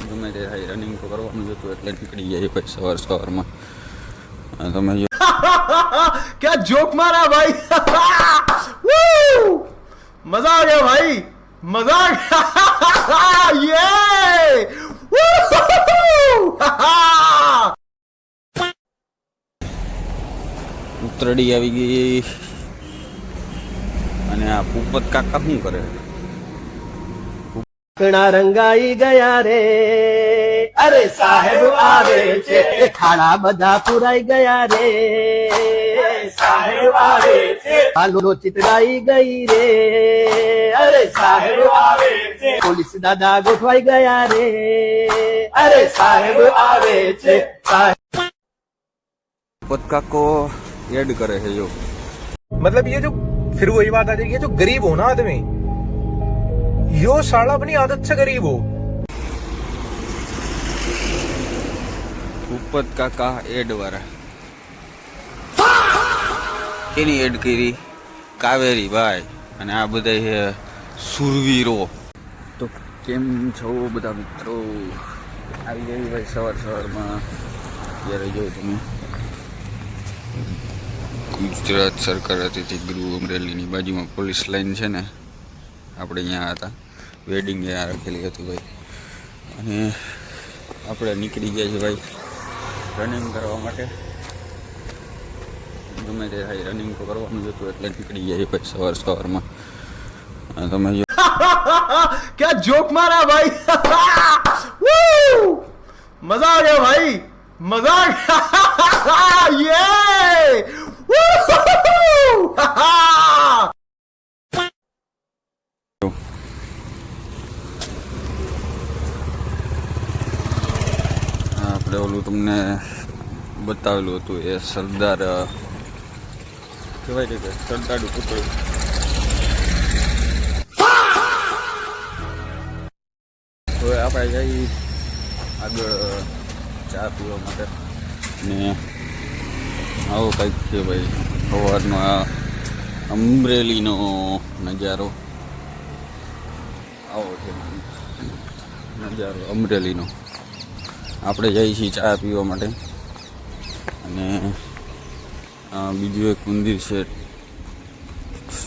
ગમે તે થાય રનિંગ તો કરવાનું જ હતું એટલે નીકળી જાય ભાઈ સવારમાં તમે क्या जोक मारा भाई मजा आ गया भाई मजा आ गया ઉતરડી આવી ગઈ અને આ પૂપત કાકા શું કરે કણા રંગાઈ ગયા રે અરે સાહેબ આવે છે ખાડા બધા પુરાઈ ગયા રે સાહેબ આવે છે હાલો ચિતરાઈ ગઈ રે અરે સાહેબ આવે છે પોલીસ દાદા ગોઠવાઈ ગયા રે અરે સાહેબ આવે છે પૂપત કાકો એડ કરે છે જો मतलब ये जो फिर वही बात आ जाएगी, जो गरीब हो ना आदमी, यो साला अपनी आदत से गरीब हो। પૂપત કાકા એડ વાળા કેની એડ કરી કાવેરી ભાઈ અને આ બધા છે સુરવીરો તો કેમ છો બધા મિત્રો આવી ગઈ ભાઈ સવારમાં અત્યારે જો તમે ગુજરાત સરકાર હતી ગૃહ અમરેલીની બાજુમાં પોલીસ લાઈન છે ને આપણે અહીંયા હતા વેડિંગ અહીંયા રાખેલી હતી ભાઈ અને આપણે નીકળી ગયા છીએ ભાઈ રનિંગ કરવા માટે ગમે તે થાય રનિંગ તો કરવાનું જ હતું એટલે નીકળી ગયા ભાઈ સવારમાં તમે જો क्या जोक मारा भाई मजा आ गया भाई मजा आ गया આપણે ઓલું તમને બતાવેલું હતું એ સરદાર કહેવાય છે કે સરદારનું પુતળું હવે આપણે જઈએ આગળ ચા પીવા માટે ને આવો કંઈક છે ભાઈ સવારનો આ અમરેલીનો નજારો આવો છે નજારો અમરેલીનો આપણે જઈએ છીએ ચા પીવા માટે અને બીજું એક મંદિર છે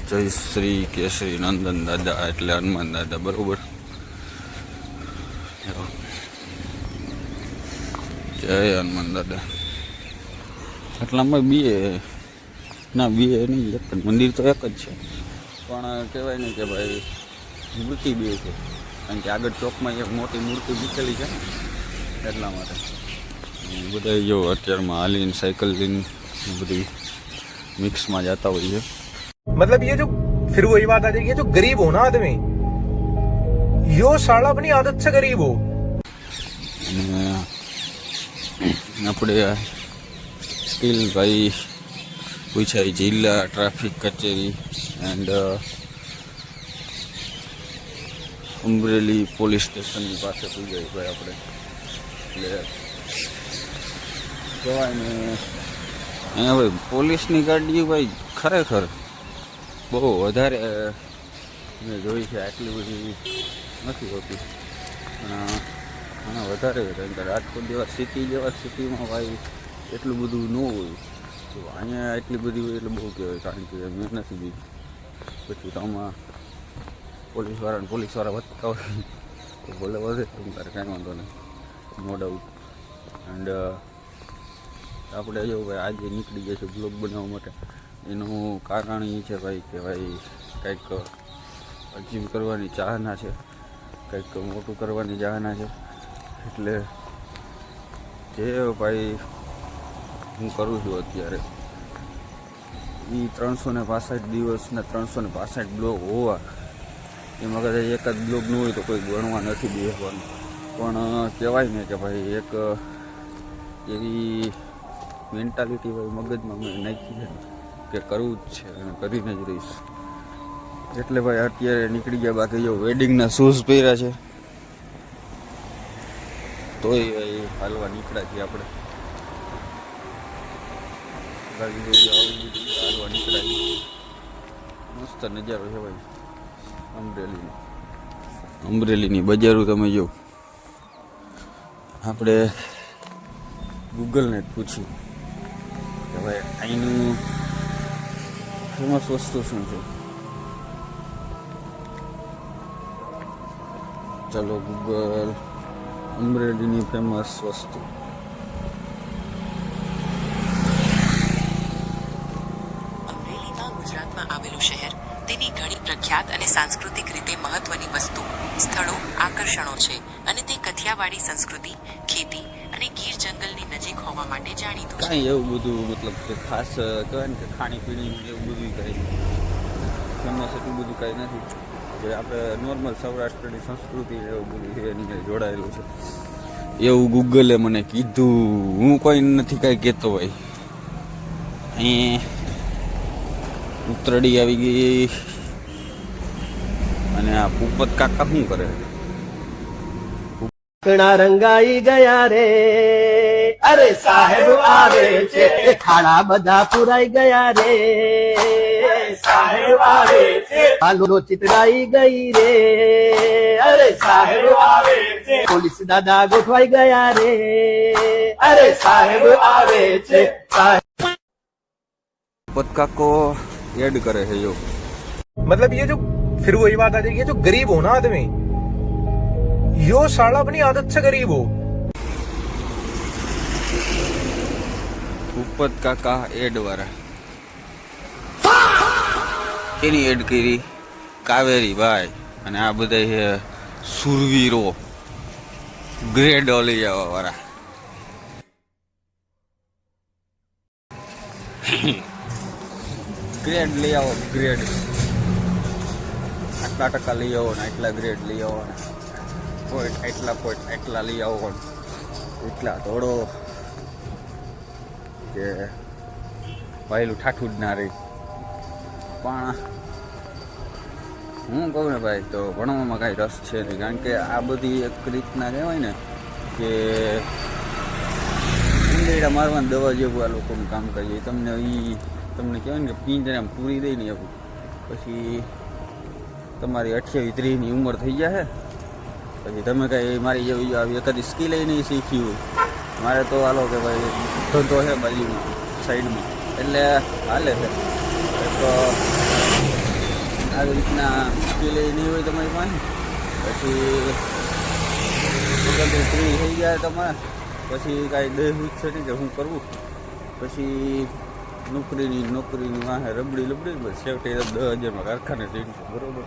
જય શ્રી કેસરી નંદન દાદા એટલે હનુમાન દાદા બરોબર જય હનુમાન દાદા એટલામાં બે નહીં એક જ મંદિર તો એક જ છે પણ કહેવાય ને કે ભાઈ મૂર્તિ બે છે કારણ કે આગળ ચોકમાં એક મોટી મૂર્તિ મૂકેલી છે એટલા માટે બધા જો અત્યારમાં હાલીને સાયકલ લઈને બધી મિક્સમાં જતા હોય છે मतलब ये जो फिर वही बात आ जाएगी, जो गरीब हो ना आदमी, यो साला अपनी आदत से गरीब हो। અને આપણે સ્ટીલ ભાઈ પૂછાય જિલ્લા ટ્રાફિક કચેરી એન્ડ અમરેલી પોલીસ સ્ટેશનની પાસે પૂજાય ભાઈ આપણે એટલે કહેવાય ને અહીંયા ભાઈ પોલીસની ગાડી ભાઈ ખરેખર બહુ વધારે મેં જોઈ છે આટલી બધી નથી હોતી પણ ઘણા વધારે કારણ કે રાજકોટ જેવા સિટીમાં ભાઈ એટલું બધું ન હોય તો અહીંયા એટલી બધી હોય એટલે બહુ કહેવાય કારણ કે મેં નથી જોઈ પછી તો આમાં પોલીસવાળા વધતા હોય તો ભલે વધે તારે કાંઈ વાંધો નહીં નો ડાઉટ એન્ડ આપણે જો ભાઈ આજે નીકળી ગયા છે બ્લોગ બનાવવા માટે એનું કારણ એ છે ભાઈ કે ભાઈ કંઈક અચીવ કરવાની ચાહના છે કંઈક મોટું કરવાની ચાહના છે એટલે જે ભાઈ હું કરું છું અત્યારે એ 365 દિવસના 365 બ્લોગ હોવા એમાં કદાચ એક જ બ્લોગ ન હોય તો કોઈ ગણવા નથી બેસવાનું પણ કહેવાય ને કે ભાઈ એક એવી મેન્ટાલિટી ભાઈ મગજમાં મેં નાખી છે કે કરવું જ છે અને કરીને જ રહીશ એટલે ભાઈ અત્યારે નીકળી ગયા બાકી જો વેડિંગના શૂઝ પહેર્યા છે તોય ભાઈ હાલવા નીકળ્યા છીએ આપણે હાલવા નીકળ્યા છીએ મસ્ત નજારો છે ભાઈ અમરેલીની બજારો તમે જો આપણે ગૂગલને જ પૂછ્યું કે ભાઈ અહીંનું ફેમસ વસ્તુ શું છે. ચલો ગૂગલ અમરેલીની ફેમસ વસ્તુ. અમરેલીમાં ગુજરાતમાં આવેલું શહેર તેની ઘણી પ્રખ્યાત અને સાંસ્કૃતિક રીતે મહત્વની વસ્તુ, સ્થળો, આકર્ષણો છે અને તે કથિયાવાડી સંસ્કૃતિ, ખેતી અને ગીર જંગલની નજીક હોવા માટે જાણીતું છે. કાંઈ એવું બધું મતલબ કે ખાસ કહેવાય ને કે ખાણીપીણી એવું બધું કંઈ ફેમસ એટલું બધું કાંઈ નથી. જે આપણે નોર્મલ સૌરાષ્ટ્રની સંસ્કૃતિ એવું બધું છે એની જોડાયેલું છે એવું ગૂગલે મને કીધું. હું કોઈ નથી કાંઈ કહેતો ભાઈ. અહીં ઉતરડી આવી ગઈ અને આ ભૂપત કાકા શું કરે? કણા રંગાઈ ગયા રે, અરે સાહેબ આવે છે. ખાડા બધા પુરાઈ ગયા રે, સાહેબ આવે છે. આલો ચિતરાઈ ગઈ રે, અરે સાહેબ આવે છે. પોલીસ દાદા ગોઠવાઈ ગયા રે, અરે સાહેબ આવે છે. ભૂપત કાકો એડ કરે છે જો. मतलब ये जो फिर वही बात आ जाएगी, ये जो गरीब हो ना आदमी, यो साला अपनी आदत से गरीब हो. ભૂપત કાકા એડ વાળા એની એડ કરી કાવેરી ભાઈ અને આ બધા છે સુરવીરો ગ્રેડ લઈ આવવા વાળા. ગ્રેડ લઈ આવો, ગ્રેડ આટલા ટકા લઈ આવો ને આટલા ગ્રેડ લઈ આવો ને પોઈન્ટ આટલા લઈ આવો ને એટલા થોડો કે ભાઈલું ઠાઠું જ ના રહી. પણ હું કહું ને ભાઈ તો ભણવામાં કાંઈ રસ છે નહીં, કારણ કે આ બધી એક રીતના કહેવાય ને કે ઉંદેડા મારવાની દવા જેવું આ લોકોનું કામ કરીએ. તમને કહેવાય ને કે પિંજરામાં પૂરી દઈ ને એવું પછી તમારી 28-30ની ઉંમર થઈ જાય પછી તમે કાંઈ મારી જેવી આવી એકાદી સ્કિલ નહીં શીખી હોય. મારે તો હાલો કે ભાઈ ધંધો છે બાજુમાં સાઈડમાં એટલે હાલે છે. તો આવી રીતના સ્કિલ નહીં હોય તમારી પાસે પછી ફ્રી થઈ જાય તમારે પછી કાંઈ દેહ છે નહીં કે શું કરવું. પછી નોકરીની વાહે રબડી બસ છેવટે 10,000માં કારખાને જઈને બરોબર.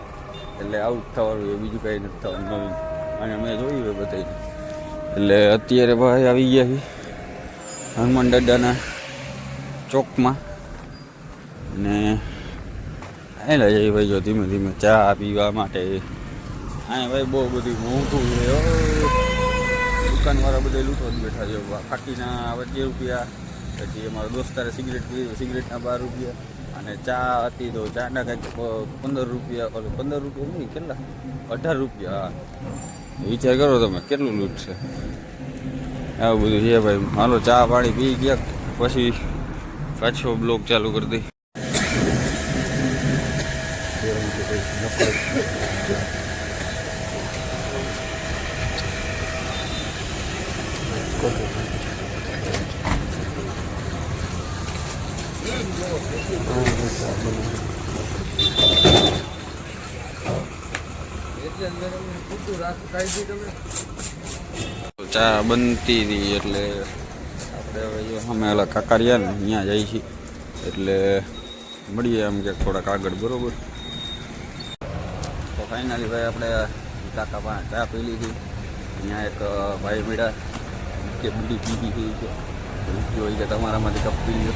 એટલે આવું જ થવાનું એ બીજું કાંઈ નથી થવાનું નવીન. અને મેં જોયું એ બધાને. એટલે અત્યારે ભાઈ આવી ગયા છીએ હનુમાન દાદાના ચોકમાં ને આવેલા જઈએ ભાઈ જો ધીમે ધીમે ચા પીવા માટે. અહીંયા ભાઈ બહુ બધું મોંઘું છે. દુકાનવાળા બધા લૂંટવા જ બેઠા છે. ફાકીના 20 રૂપિયા, પછી અમારા દોસ્તારે સિગરેટ પીધી, સિગરેટના 12 રૂપિયા અને ચા હતી તો ચાના કંઈક 15 રૂપિયા, 15 રૂપિયા નહીં કેટલા 18 રૂપિયા. વિચાર કરો તમે કેટલું લૂંટ છે. આવું બધું છે ભાઈ. હાલો ચા પાણી પી ગયા પછી પાછો બ્લોગ ચાલુ કરી દઈ. ચા બનતી હતી એટલે આપણે હવે અમે ઓલા કાકારિયા ને અહીંયા જઈએ છીએ એટલે મળીએ એમ કે થોડાક આગળ બરોબર. તો ફાઇનલી ભાઈ આપણે કાકા પાસે ચા પી લીધી. અહીંયા એક ભાઈ મળ્યા કે બીડી પીધી હતી કે હોય કે તમારામાંથી કપ પી લીધો.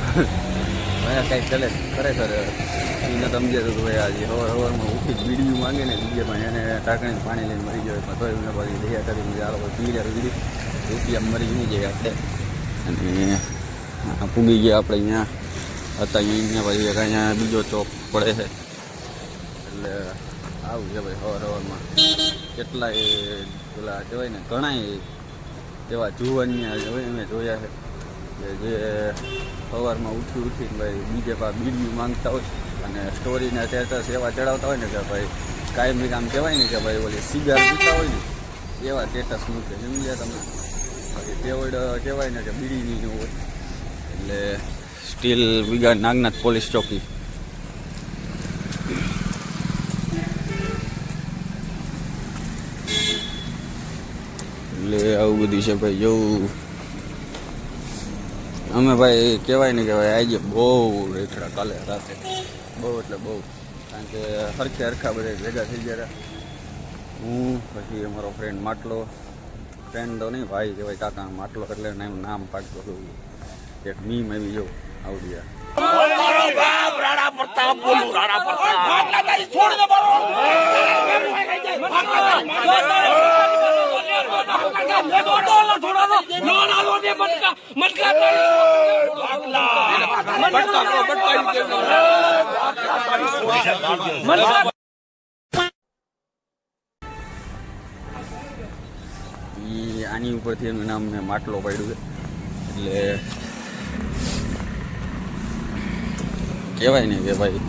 ભાઈ કાંઈ ચલે ખરેખર એને સમજે તો ભાઈ આજે સવારમાં ઉઠી બીડીયું માંગે ને બીજેમાં એને ટાંકણીને પાણી લઈને મરી જાય. તો એમને પછી દયા કરીને ચાલો પી લે બીડી રૂપિયા મરી નહીં જાય આપણે. અને પૂગી ગયા આપણે અહીંયા હતા. અહીંયા પછી અહીંયા બીજો ચોક પડે છે એટલે આવું છે ભાઈ સવારમાં. કેટલાય પેલા કહેવાય ને ઘણાય એવા જુવાનિયા મેં જોયા છે કે જે સવારમાં ઉઠીને ભાઈ બીજે પા બીડીયું માંગતા હોય અને સ્ટોરીના સ્ટેટસ એવા ચડાવતા હોય ને કે ભાઈ કાયમી કામ કહેવાય ને કે ભાઈ ઓલી સિગાર પીતા હોય ને એવા સ્ટેટસ મૂકે. સમજ્યા તમે? બાકી તેવડ કહેવાય ને કે બીડીની ન હોય. એટલે સ્ટીલ વિગા નાગનાથ પોલીસ ચોકી. એટલે આવું બધું છે ભાઈ. જવું અમે ભાઈ કહેવાય ને કે ભાઈ આજે બહુ રેખડા કાલે રાતે બહુ એટલે બહુ, કારણ કે હરખા બધા ભેગા થઈ ગયા. હું પછી અમારો ફ્રેન્ડ માટલો, ફ્રેન્ડ તો નહીં ભાઈ કહેવાય, કાકા માટલો, એટલે એનું નામ પાડતો હતું. એક મીમ આવી જો આવડી આની ઉપરથી એનું નામ મેં માટલો પાડ્યું છે. એટલે કહેવાય ને કે ભાઈ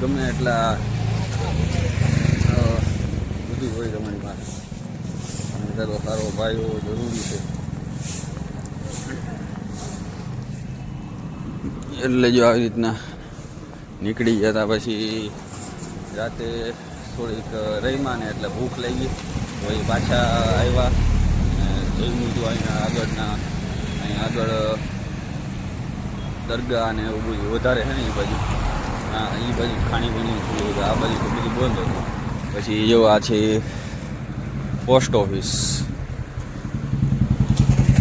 ગમે એટલા બધું હોય તમારી પાસે, અને તારો સારો ભાઈ હોવો જરૂરી છે. એટલે જો આવી રીતના નીકળી ગયા હતા. પછી રાતે થોડીક રહીમાં ને એટલે ભૂખ લાગી, પછી પાછા આવ્યા. જોયું હતું અહીંયા આગળ દરગાહ ને એવું બધું વધારે છે ને એ બાજુ. હા, એ બાજુ ખાણીપીણી ખુલ્લું હતું, આ બાજુ તો બધું બંધ હતું. પછી જો આ છે post office,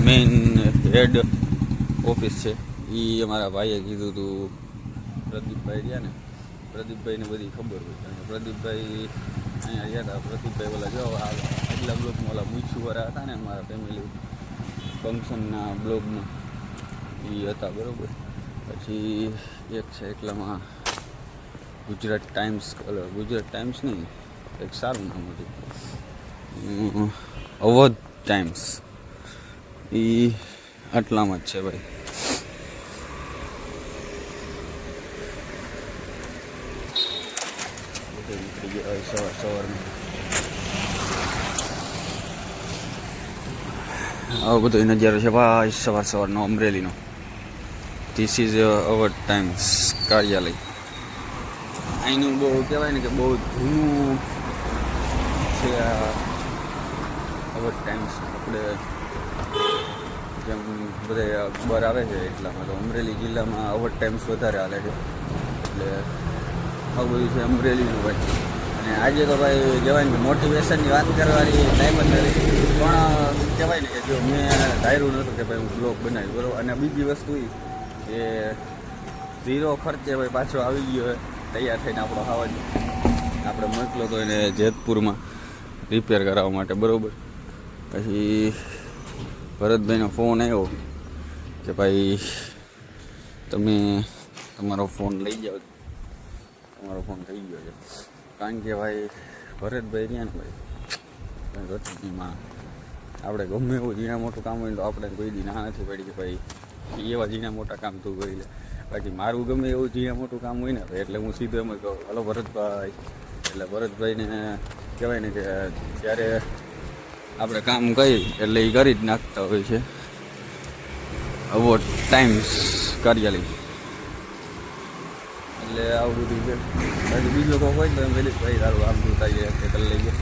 main head office છે. એ અમારા ભાઈએ કીધું હતું, પ્રદીપભાઈ રહ્યા ને, પ્રદીપભાઈને બધી ખબર હોય, કારણ કે પ્રદીપભાઈ અહીંયા રહ્યા હતા. પ્રદીપભાઈ ઓલા જો આગલા બ્લોકમાં ઓલા મૂછુવાળા હતા ને અમારા ફેમિલી ફંક્શનના બ્લોગમાં એ હતા, બરાબર. પછી એક છે એટલામાં ગુજરાત ટાઈમ્સ નહીં, એક સારું નામ હતું, અવધ ટાઈમ્સ. એ આટલામાં જ છે ભાઈ. સવારમાં આવો બધો નજારો છે ભાઈ સવારનો અમરેલીનો. ધીસ ઇઝ અવધ ટાઈમ્સ કાર્યાલય. અહીંનું બહુ કહેવાય ને કે બહુ જૂનું છે આ અવધ ટાઈમ્સ. આપણે જેમ બધા અખબાર આવે છે એટલામાં તો અમરેલી જિલ્લામાં અવધ ટાઈમ્સ વધારે હાલે છે. એટલે આવું બધું છે અમરેલીનું ભાઈ. અને આજે તો ભાઈ કહેવાય ને કે મોટિવેશનની વાત કરવાની ટાઈમ જ નથી, પણ કહેવાય ને કે જો મેં ધાર્યું નહોતું કે ભાઈ હું બ્લોગ બનાવ્યું, બરાબર. અને બીજી વસ્તુ એ 0 ખર્ચે ભાઈ પાછો આવી ગયો તૈયાર થઈને આપણો ખાવા. આપણે મોકલો તો એને જેતપુરમાં રિપેર કરાવવા માટે, બરાબર. પછી ભરતભાઈનો ફોન આવ્યો કે ભાઈ તમે તમારો ફોન લઈ જાઓ. તમારો ફોન થઈ ગયો છે, કારણ કે ભાઈ ભરતભાઈ રહ્યા ને ભાઈ રચનીમાં આપણે ગમે એવું ઝીણા મોટું કામ હોય તો આપણે કોઈ દી ના નથી પડી કે ભાઈ એવા ઝીણા મોટા કામ તું કરી લે. બાકી મારું ગમે એવું ઝીણા મોટું કામ હોય ને ભાઈ એટલે હું સીધું એમ જ કહું, હલો ભરતભાઈ. એટલે ભરતભાઈને કહેવાય ને કે જ્યારે આપણે કામ કરી એટલે એ કરી જ નાખતા હોય છે. અવધ ટાઈમ્સ કાર્યાલય. એટલે આવું બધું છે. બાકી બીજો કોઈ હોય તો એમ પેલી ભાઈ તારું આમ જોતા જઈએ કે કરી લઈએ.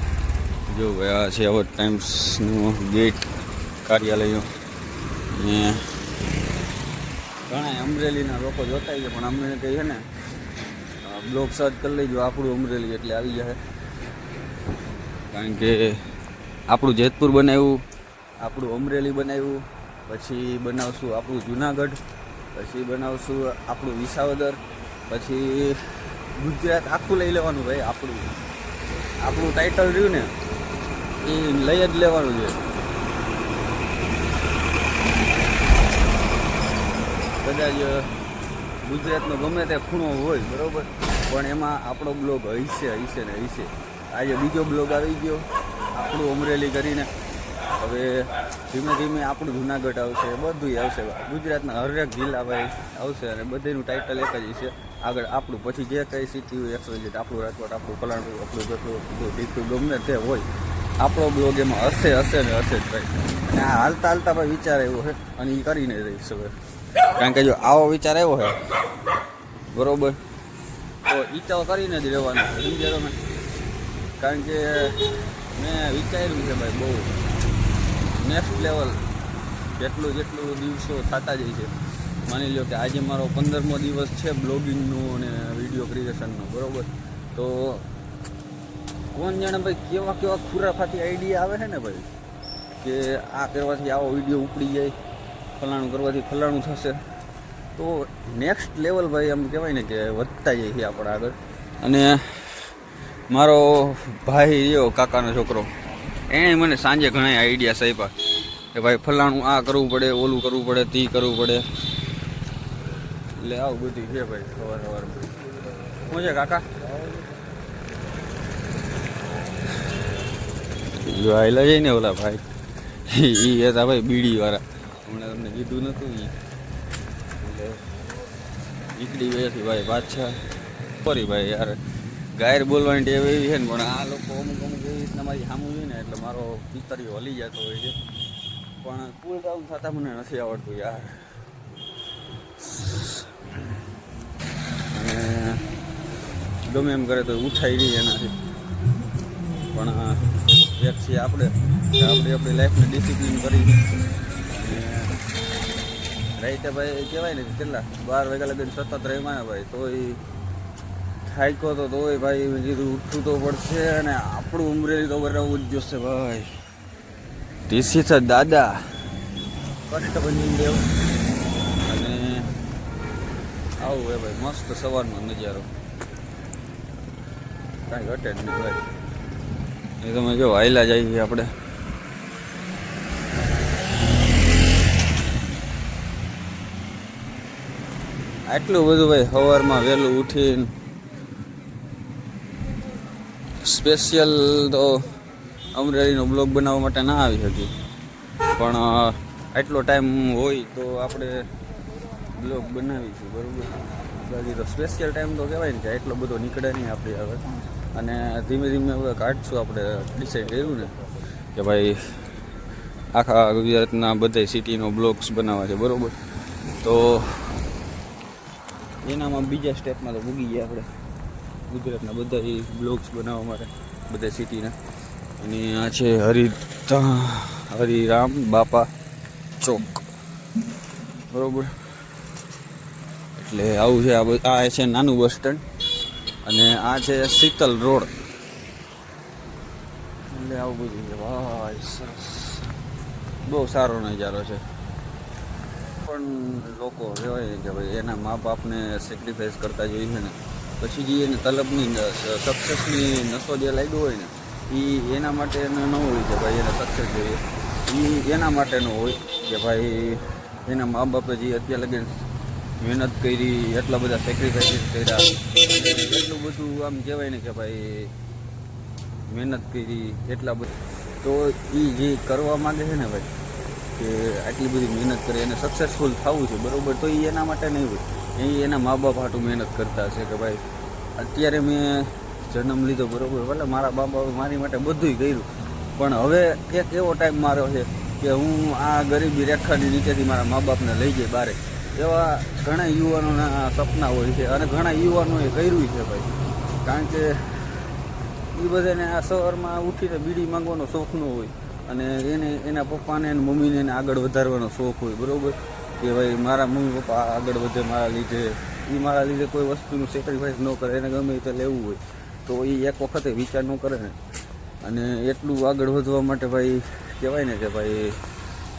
જો ભાઈ આ છે અવધ ટાઈમ્સનું ગેટ કાર્યાલયનો. ને ઘણા અમરેલીના લોકો જોતા છે, પણ અમને કંઈ છે ને બ્લોગ સર્ચ કરી લેજો આપણું અમરેલી એટલે આવી જાય. કારણ કે આપણું જેતપુર બનાવ્યું, આપણું અમરેલી બનાવ્યું, પછી બનાવશું આપણું જુનાગઢ, પછી બનાવશું આપણું વિસાવદર, પછી ગુજરાત આખું લઈ લેવાનું ભાઈ. આપણું ટાઇટલ રહ્યું ને એ લઈ જ લેવાનું છે. કદાચ ગુજરાતનો ગમે તે ખૂણો હોય, બરાબર, પણ એમાં આપણો બ્લોગ હશે ને હશે. આજે બીજો બ્લોગ આવી ગયો આપણું અમરેલી કરીને. હવે ધીમે ધીમે આપણું જુનાગઢ આવશે, બધું આવશે. ગુજરાતના હરેક જિલ્લા ભાઈ આવશે અને બધીનું ટાઇટલ એક જ છે. આગળ આપણું પછી જે કંઈ સિટી હોય 100 આપણું રાજકોટ, આપણું પલાણું, આપણું ગટલું, ટીકું ગમે તે હોય આપણો બ્લોગ એમાં હશે ને હશે જ ભાઈ. અને આ હાલતા હાલતા ભાઈ વિચાર આવ્યો છે અને એ કરીને રહીશ હવે. કારણ કે જો આવો વિચાર આવ્યો છે બરોબર, તો એ તો કરીને જ રહેવાનું છે, સમજ્યા તમે? કારણ કે મેં વિચાર્યું છે ભાઈ બહુ નેક્સ્ટ લેવલ, જેટલું દિવસો થતા જાય છે. માની લો કે આજે મારો 15મો દિવસ છે બ્લોગિંગનું અને વિડીયો ક્રિએશનનું, બરાબર. તો કોણ જાણે ભાઈ કેવા ખુરાફાતી આઈડિયા આવે છે ને ભાઈ, કે આ કરવાથી આવો વિડીયો ઉપડી જાય, ફલાણું કરવાથી ફલાણું થશે. તો નેક્સ્ટ લેવલ ભાઈ આમ કહેવાય ને કે વધતા જાય છે આપણે આગળ. અને મારો ભાઈ રહ્યો કાકાનો છોકરો, એણે મને સાંજે ઘણા આઈડિયા આપ્યા કે ભાઈ ફલાણું આ કરવું પડે, ઓલું કરવું પડે, તે કરવું પડે. એટલે આવું બધું છે ભાઈ સવારમાં. શું છે કાકા? જો આવેલા છે ને ઓલા ભાઈ, એ હતા ભાઈ બીડી વાળા, હમણાં તમને કીધું નતું. એટલે નીકળી ગયા છે ભાઈ પાછા. સોરી ભાઈ યાર, ગાયર બોલવાની ટેવ એવી છે ને, પણ આ લોકો અમુક એવી રીતના મારી સામું હોય ને એટલે મારો પિતરીઓ હલી જતો હોય છે. પણ કુલ ડાઉન થતા મને નથી આવડતું યાર. અને ગમે એમ કરે તો ઉઠાઈ રહી એનાથી. પણ એક છે આપણે આપણી લાઈફને ડિસિપ્લિન કરી. રાઈતે ભાઈ કહેવાય ને કેટલા 12 વાગ્યા લગીને સતત રહીમાં ને ભાઈ, તોય થાક્યો તો તોય ભાઈ મેં કીધું ઉઠવું તો પડશે. અને આપણું ઉમરેલી તો બરાબર જ જોશે ભાઈ. ધીસ ઇઝ અ દાદા કષ્ટ બની દેવ. અને આવું હે ભાઈ મસ્ત સવારનો નજારો, કાંઈ ઘટે જ નહીં ભાઈ. એ તમે જો હાઈલા જઈએ છીએ આપણે. આટલું બધું ભાઈ સવારમાં વહેલું ઉઠીને સ્પેશિયલ તો અમરેલીનો બ્લોગ બનાવવા માટે ના આવી શકી, પણ આટલો ટાઈમ હોય તો આપણે બ્લોગ બનાવીશું, બરાબર. બાકી તો સ્પેશિયલ ટાઈમ તો કહેવાય ને કે એટલો બધો નીકળે નહીં આપણી આગળ. અને ધીમે ધીમે હવે કાઢશું. આપણે ડિસાઈડ કર્યું ને કે ભાઈ આખા ગુજરાતના બધા સિટીનો બ્લોગ્સ બનાવવા છે, બરાબર. તો એનામાં બીજા સ્ટેપમાં તો ભૂગી ગયા આપણે ગુજરાતના બધા બ્લોગ્સ બનાવવા માટે, બધા સિટીના. અને આ છે હરિરામ બાપા ચોક, બરાબર. એટલે આવું છે. આ છે નાનું બસ સ્ટેન્ડ અને આ છે શીતલ રોડ. એટલે આવું બધું છે ભાઈ. સરસ, બહુ સારો નજારો છે. પણ લોકો કહેવાય કે ભાઈ એના મા બાપને સેક્રિફાઈસ કરતા જોઈએ છે ને, પછી જે એને તલબની સક્સેસની નશો જે લાગ્યો હોય ને, એ એના માટે એને ન હોય કે ભાઈ એને સક્સેસ જોઈએ. એ એના માટે ન હોય કે ભાઈ એના મા બાપે જે અત્યાર લગી મહેનત કરી, એટલા બધા સેક્રિફાઈસીસ કર્યા, એટલું બધું આમ કહેવાય ને કે ભાઈ મહેનત કરી એટલા બધા, તો એ જે કરવા માગે છે ને ભાઈ કે આટલી બધી મહેનત કરે એને સક્સેસફુલ થવું છે, બરાબર. તો એ એના માટે નહીં હોય, એ એના મા બાપ હાટું મહેનત કરતા હશે કે ભાઈ અત્યારે મેં જન્મ લીધો, બરાબર, ભલે મારા મા બાપે મારી માટે બધુંય કર્યું, પણ હવે એક એવો ટાઈમ મારો છે કે હું આ ગરીબી રેખાની નીચેથી મારા મા બાપને લઈ જાય બારે. એવા ઘણા યુવાનોના સપના હોય છે અને ઘણા યુવાનોએ કર્યું છે ભાઈ. કારણ કે એ બધાને આ સવારમાં ઉઠીને બીડી માંગવાનો શોખ ન હોય અને એને એના પપ્પાને અને મમ્મીને એને આગળ વધારવાનો શોખ હોય, બરાબર. કે ભાઈ મારા મમ્મી પપ્પા આગળ વધે મારા લીધે, એ મારા લીધે કોઈ વસ્તુનું સેક્રિફાઈસ ન કરે, એને ગમે તે લેવું હોય તો એ એક વખતે વિચાર ન કરે ને. અને એટલું આગળ વધવા માટે ભાઈ કહેવાય ને કે ભાઈ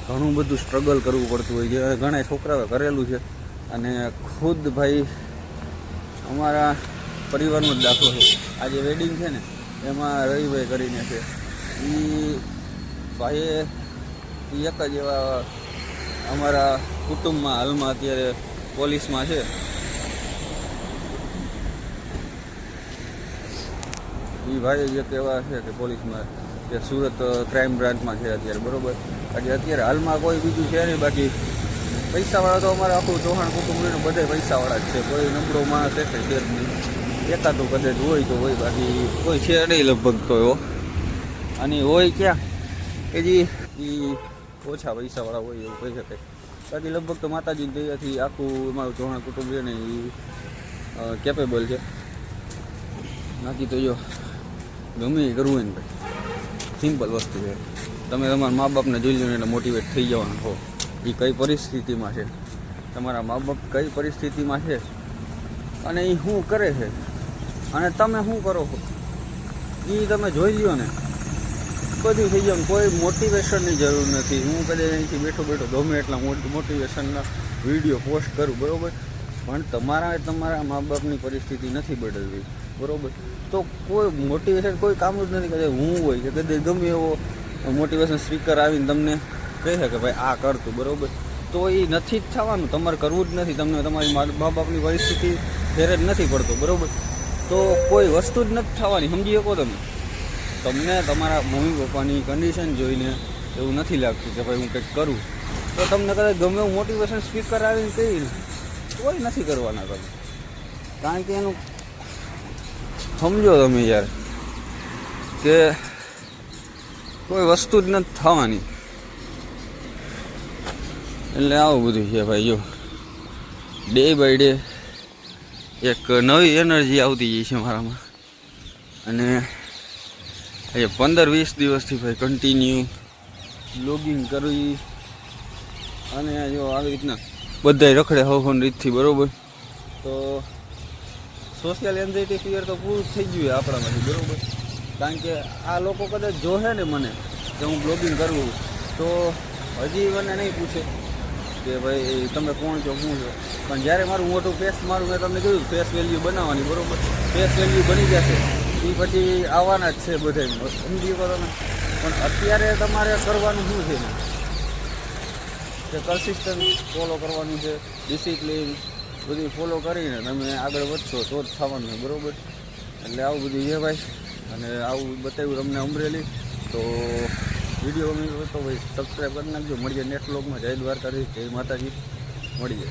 ઘણું બધું સ્ટ્રગલ કરવું પડતું હોય છે. ઘણા છોકરાઓએ કરેલું છે. અને ખુદ ભાઈ અમારા પરિવારનો જ દાખલો છે. આ જે વેડિંગ છે ને એમાં રવિભાઈ કરીને છે, એ ભાઈએ એક જ એવા અમારા કુટુંબમાં હાલમાં અત્યારે પોલીસમાં છે. એ ભાઈ જે કહેવા છે કે પોલીસમાં કે સુરત ક્રાઇમ બ્રાન્ચમાં છે અત્યારે, બરાબર. બાકી અત્યારે હાલમાં કોઈ બીજું છે નહીં. બાકી પૈસાવાળા તો અમારે આખું ચૌહાણ કુટુંબનું બધા પૈસાવાળા જ છે. કોઈ નબળો માણસ છે જ નહીં. એકાદું કદાચ હોય તો હોય, બાકી કોઈ છે નહીં લગભગ તો એવો. અને હોય ક્યાં કે જે એ ઓછા પૈસાવાળા હોય એવું કહી શકાય. બાકી લગભગ તો માતાજી દયાથી આખું અમારું ચૌહાણ કુટુંબ છે ને એ કેપેબલ છે. બાકી તો જો ગમે એ કરવું હોય ને ભાઈ સિમ્પલ વસ્તુ છે. તમે તમારા મા બાપને જોઈ લો ને એટલે મોટિવેટ થઈ જવાના હો. એ કઈ પરિસ્થિતિમાં છે, તમારા મા બાપ કઈ પરિસ્થિતિમાં છે અને એ શું કરે છે અને તમે શું કરો છો એ તમે જોઈ લો ને બધું થઈ જાય. કોઈ મોટિવેશનની જરૂર નથી. હું કદાચ અહીંથી બેઠો ગમે એટલા મોટિવેશનના વિડીયો પોસ્ટ કરું બરાબર, પણ તમારા મા બાપની પરિસ્થિતિ નથી બદલવી બરાબર. તો કોઈ મોટિવેશન કોઈ કામ જ નથી. કદાચ હું હોય કે કદાચ ગમે એવો મોટિવેશન સ્પીકર આવીને તમને કહે છે કે ભાઈ આ કરતું બરાબર, તો એ નથી જ થવાનું. તમારે કરવું જ નથી. તમને તમારી મા બાપની પરિસ્થિતિ ફેર જ નથી પડતો બરાબર, તો કોઈ વસ્તુ જ નથી થવાની. સમજી શકો તમે? તમને તમારા મમ્મી પપ્પાની કન્ડિશન જોઈને એવું નથી લાગતું કે ભાઈ હું કંઈક કરું, તો તમને કદાચ ગમે એવું મોટિવેશન સ્પીકર આવીને કહીને કોઈ નથી કરવાના તમે. કારણ કે એનું સમજો તમે યાર કે કોઈ વસ્તુ જ નથી થવાની. એટલે આવું બધું છે ભાઈ. જો ડે બાય ડે એક નવી એનર્જી આવતી જાય છે મારામાં. અને એ 15-20 દિવસથી ભાઈ કન્ટિન્યુ બ્લોગિંગ કરવી અને જો આવી રીતના બધાય રખડે હવન રીતથી બરાબર, તો સોશિયલ એન્ઝાઇટી ફિયર તો પૂરું થઈ ગયું આપણામાંથી બરાબર. કારણ કે આ લોકો કદાચ જોશે ને મને કે હું બ્લોગિંગ કરું, તો હજી મને નહીં પૂછે કે ભાઈ તમે કોણ છો શું છો. પણ જ્યારે મારું મોટું ફેસ મેં તમને કહ્યું ફેસ વેલ્યુ બનાવવાની બરાબર, ફેસ વેલ્યુ બની જશે એ પછી આવવાના જ છે બધા. સમજી શકો તમે? પણ અત્યારે તમારે કરવાનું શું છે કે કન્સિસ્ટન્સ ફોલો કરવાનું છે, ડિસિપ્લિન બધી ફોલો કરીને તમે આગળ વધશો તો જ થવાનું છે બરાબર. એટલે આવું બધું છે ભાઈ. અને આવું બતાવ્યું તમને અમરેલી. તો વિડીયો ગમ્યો તો ભાઈ સબસ્ક્રાઈબ કરી નાખજો. મળીએ નેક્સ્ટ વ્લોગમાં. જય દ્વારકાધીશ, જય માતાજી. મળીએ.